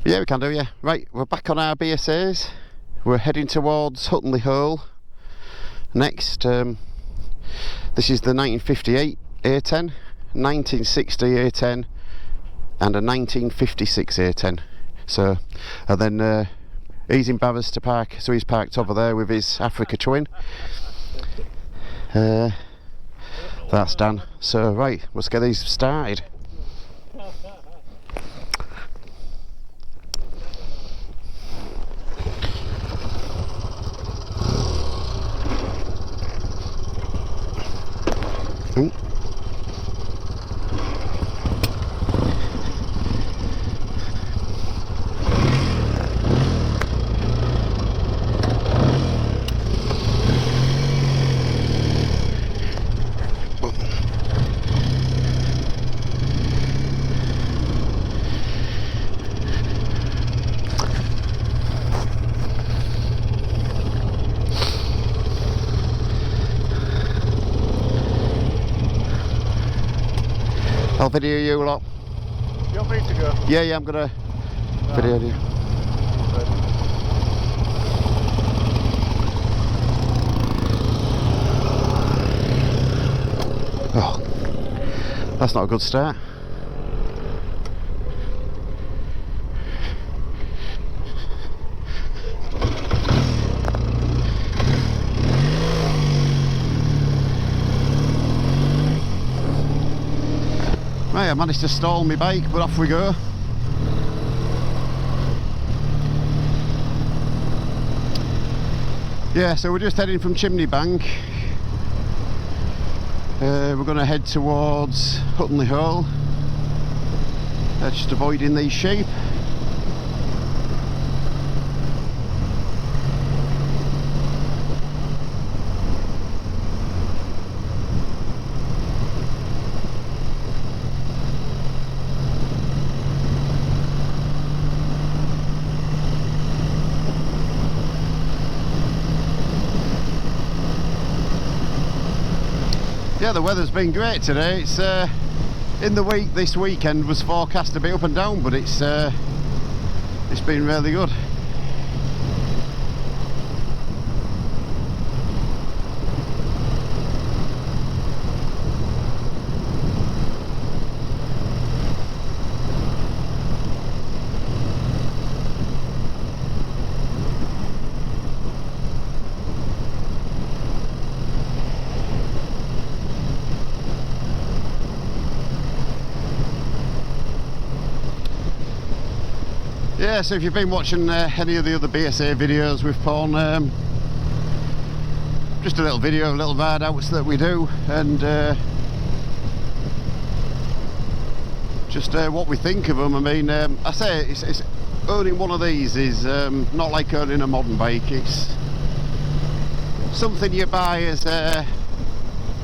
Yeah, we can do, yeah. Right, we're back on our BSAs. We're heading towards Huttonley Hole next. This is the 1958 A10, 1960 A10 and a 1956 A10. So, and then he's in Barras to park, so he's parked over there with his Africa Twin. That's done. So right, let's get these started. Ooh. I'll video you lot. You want me to go? Yeah, I'm gonna video you. Oh, that's not a good start. Right, I managed to stall my bike, but off we go. Yeah, so we're just heading from Chimney Bank. We're going to head towards Huttonley Hole. Just avoiding these sheep. Yeah, the weather's been great today. It's in the week, this weekend was forecast to be up and down, but it's been really good. Yeah, so if you've been watching any of the other BSA videos with Pawn, just a little video of little ride outs that we do, and just what we think of them. I mean, I say it's owning one of these is not like owning a modern bike. It's something you buy as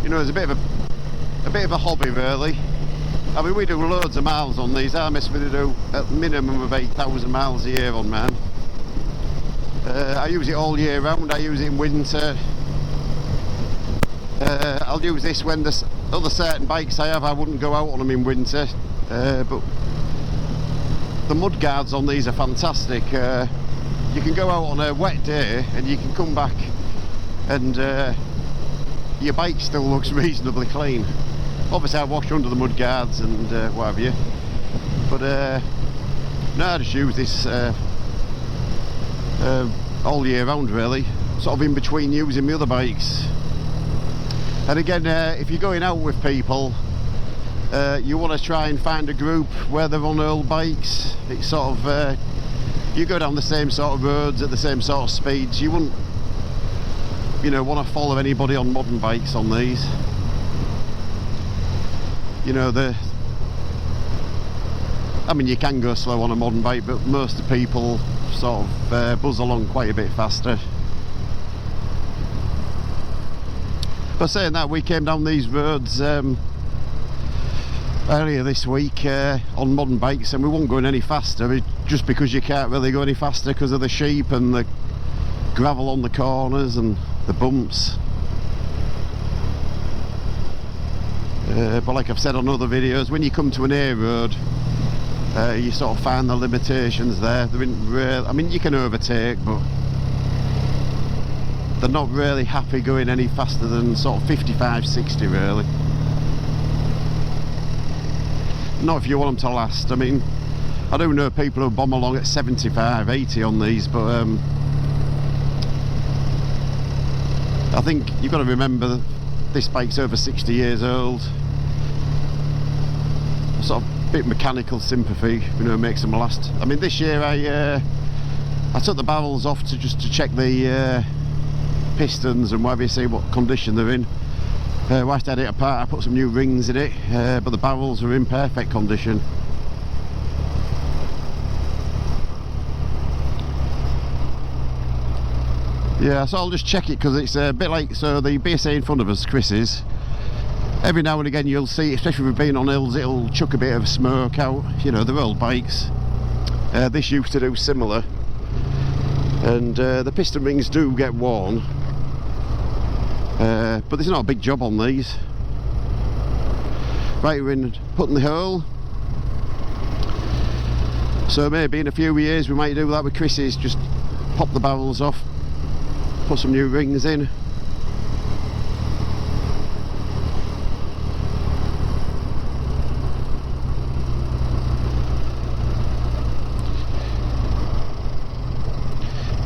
you know, as a bit of a hobby, really. I mean, we do loads of miles on these. I must do a minimum of 8,000 miles a year on mine. I use it all year round. I use it in winter. I'll use this when there's other certain bikes I have, I wouldn't go out on them in winter. But the mud guards on these are fantastic. You can go out on a wet day and you can come back and your bike still looks reasonably clean. Obviously I wash under the mud guards and what have you, but no, I just use this all year round, really, sort of in between using my other bikes. And again, if you're going out with people, you want to try and find a group where they're on old bikes. It's sort of you go down the same sort of roads at the same sort of speeds. You wouldn't, you know, want to follow anybody on modern bikes on these. You know, I mean, you can go slow on a modern bike, but most of the people sort of buzz along quite a bit faster. But saying that, we came down these roads earlier this week on modern bikes, and we weren't going any faster, just because you can't really go any faster because of the sheep and the gravel on the corners and the bumps. But like I've said on other videos, when you come to an A road, You sort of find the limitations there. They're in real, I mean, you can overtake, but they're not really happy going any faster than sort of 55, 60 really. Not if you want them to last. I mean, I do know people who bomb along at 75, 80 on these, but I think you've got to remember that this bike's over 60 years old. Sort of bit mechanical sympathy, you know, makes them last. I mean, this year I took the barrels off just to check the pistons and whatever, you see what condition they're in. Whilst I had it apart, I put some new rings in it, but the barrels are in perfect condition. Yeah, so I'll just check it because it's a bit like, so the BSA in front of us, Chris's, every now and again you'll see, especially if we've been on hills, it'll chuck a bit of smoke out. You know, they're old bikes. This used to do similar, and the piston rings do get worn, but there's not a big job on these. Right, we're in putting the hole, so maybe in a few years we might do that with Chris's, just pop the barrels off, put some new rings in.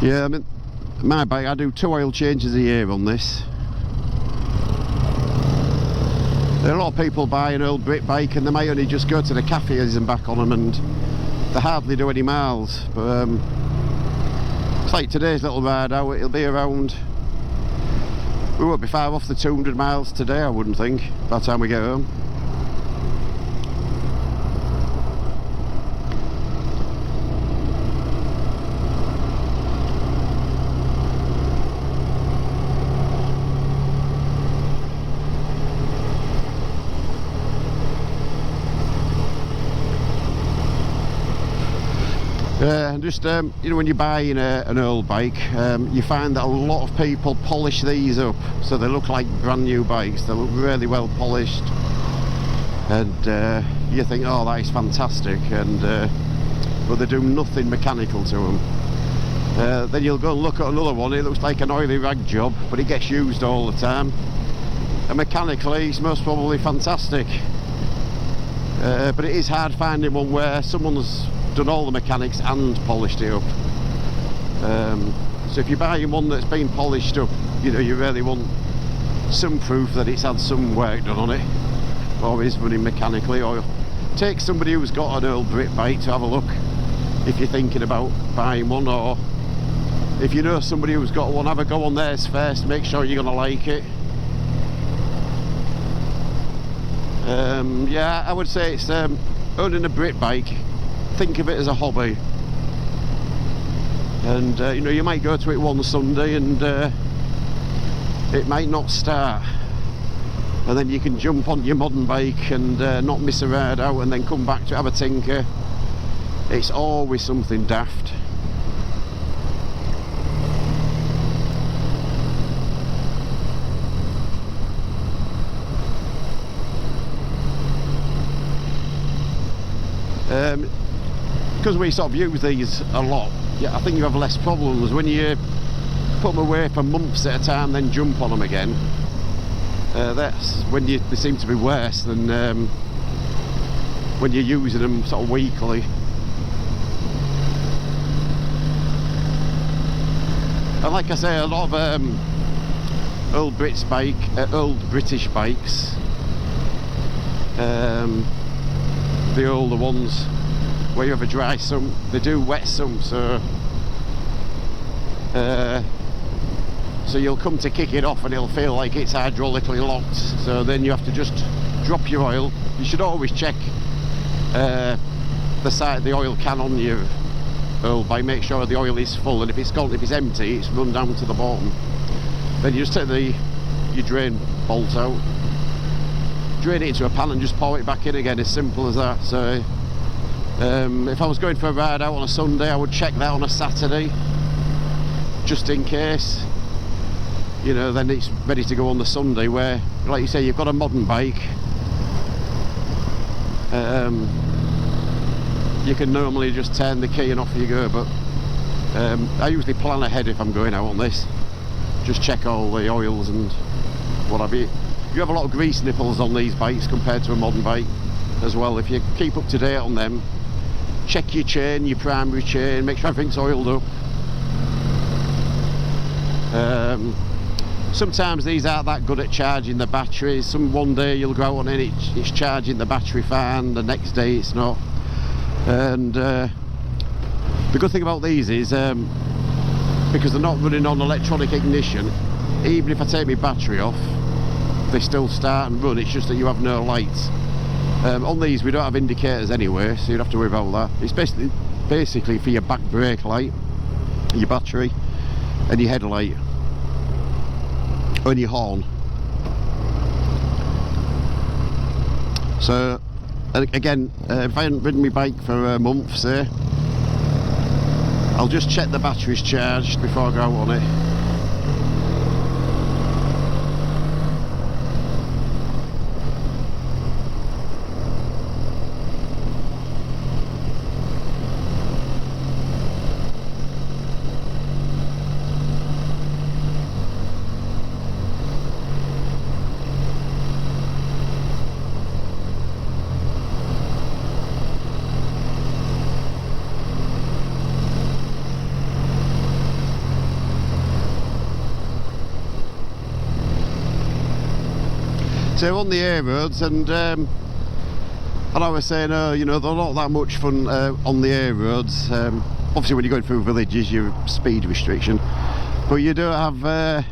Yeah, I mean, my bike, I do 2 oil changes a year on this. There are a lot of people buy an old Brit bike and they might only just go to the cafes and back on them, and they hardly do any miles. But it's like today's little ride out, it'll be around, we won't be far off the 200 miles today, I wouldn't think, by the time we get home. Just you know, when you're buying an old bike, you find that a lot of people polish these up so they look like brand new bikes. They look really well polished, and you think, oh, that is fantastic, and but they do nothing mechanical to them. Then you'll go and look at another one, it looks like an oily rag job, but it gets used all the time, and mechanically it's most probably fantastic. But it is hard finding one where someone's done all the mechanics and polished it up. So if you're buying one that's been polished up, you know, you really want some proof that it's had some work done on it, or is running mechanically, or take somebody who's got an old Brit bike to have a look if you're thinking about buying one, or if you know somebody who's got one, have a go on theirs first, make sure you're going to like it. Yeah, I would say it's owning a Brit bike, think of it as a hobby, and you know, you might go to it one Sunday and it might not start, and then you can jump on your modern bike and not miss a ride out, and then come back to have a tinker. It's always something daft. Because we sort of use these a lot, yeah, I think you have less problems when you put them away for months at a time, then jump on them again. That's when they seem to be worse than when you're using them sort of weekly. And like I say, a lot of old British bikes, the older ones, where you have a dry sump, they do wet sump, so you'll come to kick it off and it'll feel like it's hydraulically locked, so then you have to just drop your oil. You should always check the side of the oil can on your oil bike, make sure the oil is full, and if it's empty, it's run down to the bottom. Then you just take your drain bolt out, drain it into a pan and just pour it back in again, as simple as that. So if I was going for a ride out on a Sunday, I would check that on a Saturday, just in case, you know, then it's ready to go on the Sunday, where, like you say, you've got a modern bike, you can normally just turn the key and off you go, but I usually plan ahead if I'm going out on this. Just check all the oils and what have you. You have a lot of grease nipples on these bikes compared to a modern bike as well. If you keep up to date on them, check your chain, your primary chain, make sure everything's oiled up. Sometimes these aren't that good at charging the batteries. One day you'll go out on it, it's charging the battery fine, the next day it's not. And the good thing about these is because they're not running on electronic ignition, even if I take my battery off, they still start and run. It's just that you have no lights. On these we don't have indicators anyway, so you don't have to worry about that. It's basically for your back brake light, your battery and your headlight and your horn. So again, if I hadn't ridden my bike for a month, say, I'll just check the battery's charged before I go out on it. So on the A roads, and I was saying, you know, they're not that much fun on the A roads. Obviously when you're going through villages, you're speed restriction, but you don't have